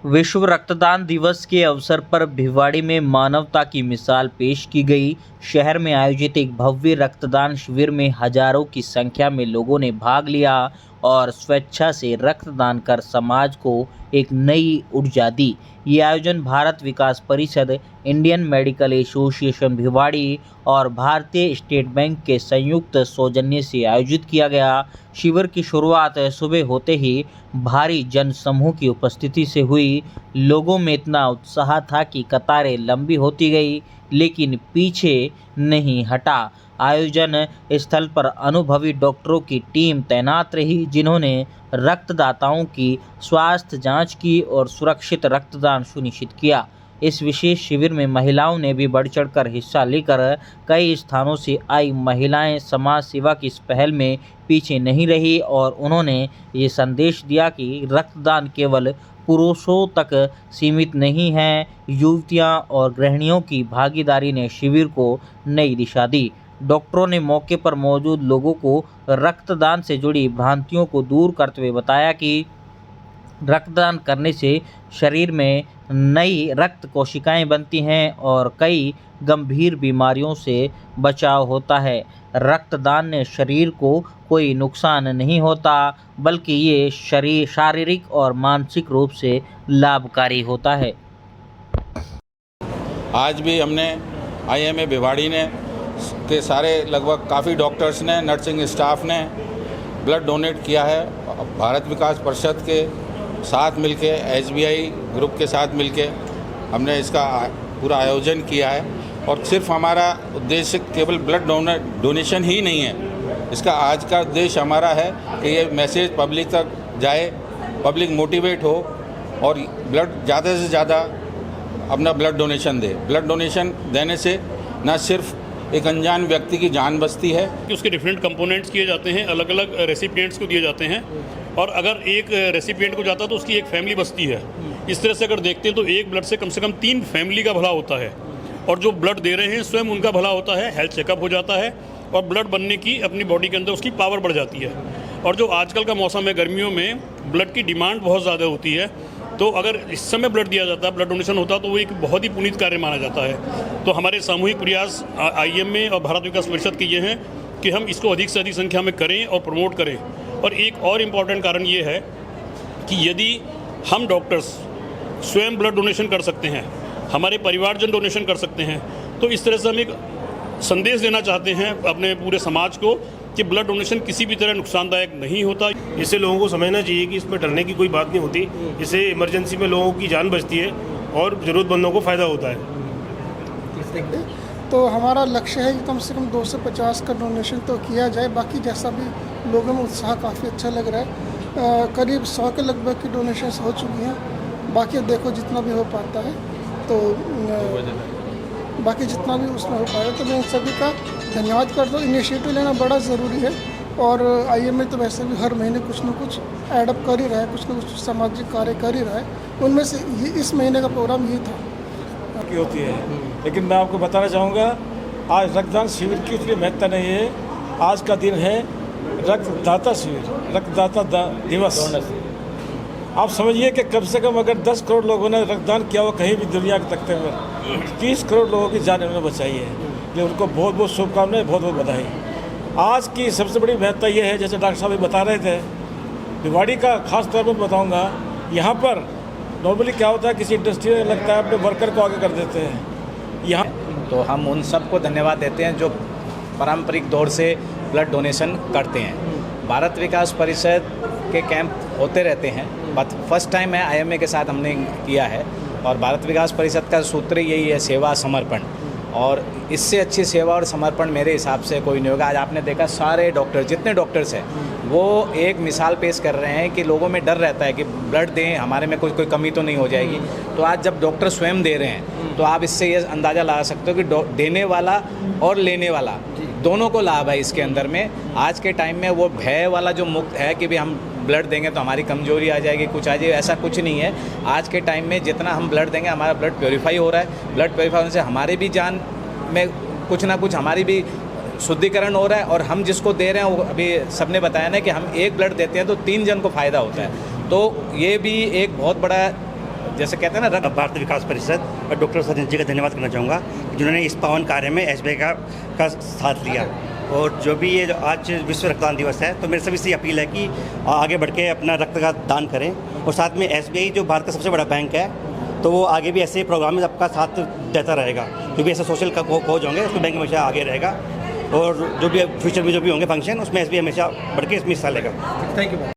विश्व रक्तदान दिवस के अवसर पर भिवाड़ी में मानवता की मिसाल पेश की गई। शहर में आयोजित एक भव्य रक्तदान शिविर में हजारों की संख्या में लोगों ने भाग लिया और स्वेच्छा से रक्तदान कर समाज को एक नई ऊर्जा दी। ये आयोजन भारत विकास परिषद, इंडियन मेडिकल एसोसिएशन भिवाड़ी और भारतीय स्टेट बैंक के संयुक्त सौजन्य से आयोजित किया गया। शिविर की शुरुआत सुबह होते ही भारी जनसमूह की उपस्थिति से हुई। लोगों में इतना उत्साह था कि कतारें लंबी होती गई, लेकिन पीछे नहीं हटा। आयोजन स्थल पर अनुभवी डॉक्टरों की टीम तैनात रही, जिन्होंने रक्तदाताओं की स्वास्थ्य जांच की और सुरक्षित रक्तदान सुनिश्चित किया। इस विशेष शिविर में महिलाओं ने भी बढ़ चढ़कर हिस्सा लेकर कई स्थानों से आई महिलाएं समाज सेवा की इस पहल में पीछे नहीं रही और उन्होंने ये संदेश दिया कि रक्तदान केवल पुरुषों तक सीमित नहीं है। युवतियां और गृहिणियों की भागीदारी ने शिविर को नई दिशा दी। डॉक्टरों ने मौके पर मौजूद लोगों को रक्तदान से जुड़ी भ्रांतियों को दूर करते हुए बताया कि रक्तदान करने से शरीर में नई रक्त कोशिकाएं बनती हैं और कई गंभीर बीमारियों से बचाव होता है। रक्तदान ने शरीर को कोई नुकसान नहीं होता, बल्कि ये शरीर शारीरिक और मानसिक रूप से लाभकारी होता है। आज भी हमने आईएमए भिवाड़ी ने के सारे लगभग काफ़ी डॉक्टर्स ने, नर्सिंग स्टाफ ने ब्लड डोनेट किया है। भारत विकास परिषद के साथ मिलके, एसबीआई ग्रुप के साथ मिलके हमने इसका पूरा आयोजन किया है। और सिर्फ हमारा उद्देश्य केवल ब्लड डोनेशन ही नहीं है, इसका आज का उद्देश्य हमारा है कि ये मैसेज पब्लिक तक जाए, पब्लिक मोटिवेट हो और ब्लड ज़्यादा से ज़्यादा अपना ब्लड डोनेशन दे। ब्लड डोनेशन देने से न सिर्फ एक अनजान व्यक्ति की जान बचती है कि उसके डिफरेंट कंपोनेंट्स किए जाते हैं, अलग अलग रेसिपिएंट्स को दिए जाते हैं और अगर एक रेसिपिएंट को जाता है तो उसकी एक फैमिली बचती है। इस तरह से अगर देखते हैं तो एक ब्लड से कम 3 फैमिली का भला होता है और जो ब्लड दे रहे हैं स्वयं उनका भला होता है, हेल्थ चेकअप हो जाता है और ब्लड बनने की अपनी बॉडी के अंदर उसकी पावर बढ़ जाती है। और जो आजकल का मौसम है, गर्मियों में ब्लड की डिमांड बहुत ज़्यादा होती है, तो अगर इस समय ब्लड दिया जाता है, ब्लड डोनेशन होता है, तो वो एक बहुत ही पुनीत कार्य माना जाता है। तो हमारे सामूहिक प्रयास आईएमए और भारत विकास परिषद के ये हैं कि हम इसको अधिक से अधिक संख्या में करें और प्रमोट करें। और एक और इम्पॉर्टेंट कारण ये है कि यदि हम डॉक्टर्स स्वयं ब्लड डोनेशन कर सकते हैं, हमारे परिवारजन डोनेशन कर सकते हैं, तो इस तरह से हम एक संदेश देना चाहते हैं अपने पूरे समाज को कि ब्लड डोनेशन किसी भी तरह नुकसानदायक नहीं होता। इससे लोगों को समझना चाहिए कि इसमें डरने की कोई बात नहीं होती। इससे इमरजेंसी में लोगों की जान बचती है और ज़रूरतमंदों को फ़ायदा होता है। तो हमारा लक्ष्य है कि कम से कम 2 से 50 का डोनेशन तो किया जाए। बाकी जैसा भी लोगों में उत्साह काफ़ी अच्छा लग रहा है। करीब 100 के लगभग की डोनेशंस हो चुकी हैं। बाकी देखो जितना भी हो पाता है, तो बाकी जितना भी उसमें हो पाएगा, तो मैं सभी का धन्यवाद करता हूँ। इनिशिएटिव लेना बड़ा ज़रूरी है और आईएमए तो वैसे भी हर महीने कुछ न कुछ एडअप कर ही रहा है, कुछ न कुछ सामाजिक कार्य कर ही रहा है। उनमें से इस महीने का प्रोग्राम ये था की होती है। लेकिन मैं आपको बताना चाहूँगा, आज रक्तदान शिविर की इतनी महत्ता नहीं है। आज का दिन है रक्तदाता शिविर, रक्तदाता दिवस। आप समझिए कि कम से कम अगर 10 करोड़ लोगों ने रक्तदान किया हो कहीं भी दुनिया के तख्ते पर, 30 करोड़ लोगों की जान उन्होंने बचाई है। ये उनको बहुत बहुत शुभकामनाएं, बहुत बहुत बधाई। आज की सबसे बड़ी महत्ता ये है, जैसे डॉक्टर साहब भी बता रहे थे, भिवाड़ी का खास तौर पर बताऊँगा, यहाँ पर नॉर्मली क्या होता है, किसी इंडस्ट्री में लगता है अपने वर्कर को आगे कर देते हैं। यहाँ तो हम उन सबको धन्यवाद देते हैं जो पारंपरिक दौर से ब्लड डोनेशन करते हैं। भारत विकास परिषद के कैंप होते रहते हैं, बट फर्स्ट टाइम है आईएमए के साथ हमने किया है और भारत विकास परिषद का सूत्र यही है, सेवा समर्पण। और इससे अच्छी सेवा और समर्पण मेरे हिसाब से कोई नहीं होगा। आज आपने देखा सारे डॉक्टर, जितने डॉक्टर्स हैं, वो एक मिसाल पेश कर रहे हैं कि लोगों में डर रहता है कि ब्लड दें, हमारे में कोई कमी तो नहीं हो जाएगी। तो आज जब डॉक्टर स्वयं दे रहे हैं, तो आप इससे ये अंदाज़ा लगा सकते हो कि देने वाला और लेने वाला दोनों को लाभ है इसके अंदर में। आज के टाइम में वो भय वाला जो मुक्त है कि भी हम ब्लड देंगे तो हमारी कमजोरी आ जाएगी, कुछ आ जाएगी, ऐसा कुछ नहीं है। आज के टाइम में जितना हम ब्लड देंगे, हमारा ब्लड प्योरीफाई हो रहा है। ब्लड प्योरीफाई होने से हमारी भी जान में कुछ ना कुछ, हमारी भी शुद्धिकरण हो रहा है। और हम जिसको दे रहे हैं, वो अभी सबने बताया ना कि हम एक ब्लड देते हैं तो 3 जन को फ़ायदा होता है। तो ये भी एक बहुत बड़ा जैसे कहते हैं ना भारत विकास परिषद और डॉक्टर सतीश जी का धन्यवाद करना चाहूँगा जिन्होंने इस पावन कार्य में SBI का साथ लिया। और जो भी ये आज विश्व रक्तदान दिवस है, तो मेरे सभी से अपील है कि आगे बढ़ के अपना रक्त का दान करें। और साथ में SBI जो भारत का सबसे बड़ा बैंक है, तो वो आगे भी ऐसे प्रोग्राम में आपका साथ देता रहेगा, क्योंकि ऐसे सोशल का कोच होंगे उसमें बैंक हमेशा आगे रहेगा। और जो भी फ्यूचर में जो भी होंगे फंक्शन, उसमें SBI हमेशा बढ़ के इसमें हिस्सा लेगा। Thank you.